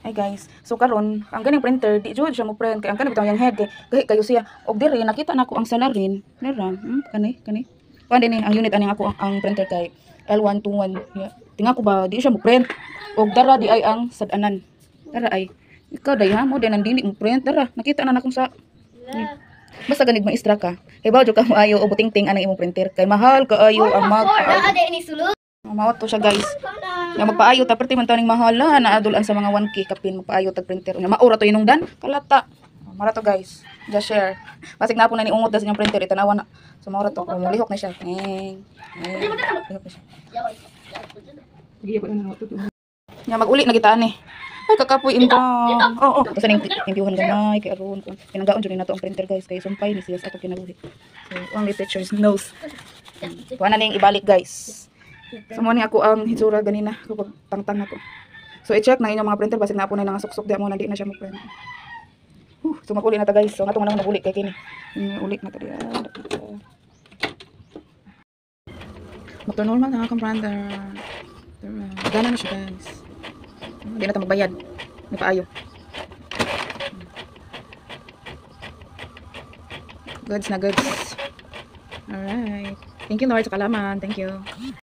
Ay guys, so karon ang ganing printer di jud siya mo print kay ang kanang bitang yang head kay kayo siya og diri nakita nako ang salarin nira kani kuan din ang unit aning ako ang printer kay L121 yeah. Tinga ko ba di siya mo print og dara di ay ang sadanan dara ay ikaw day ha mo din ang dili mo print dara nakita na nakong sa basta ganig maestra ka kay bawo jud ka mo ayo og butingting anang imong printer kay mahal kaayo ang mag mao to siya guys. Nga magpaayo ta perti man taw ning mahala na adulan sa mga 1K kapin magpaayo tag printer. Nga maura to inungdan kalata. Mara to guys. Just share. Basig na po na ni ungot sa inyong printer itanawa na. So maura to lihok na siya. Lihok na siya. Nga mag-uli na gitaan eh. Ay kakapoy indang. Oo. Tapos ning impiuhan gamay kay aron ko. Pinanggaon jud na to ang printer guys kay sumpay ni siya sa ato kinabuhi. So only teachers knows. Kuha na ning ibalik guys. So mo ni ako ang hitsura ganina kapag tangtang ako. So i-check na inyong mga printer basig na po na suksok di mo na di na siya mo print. So mag-uli na ta guys. So natong lang nag-uli kay kini. Uli na ta diya. Motor normal na akong printer. Gana na siya guys. Hindi na ta magbayad. May paayo. Goods na goods. Alright. Thank you Lord sa kalaman. Thank you.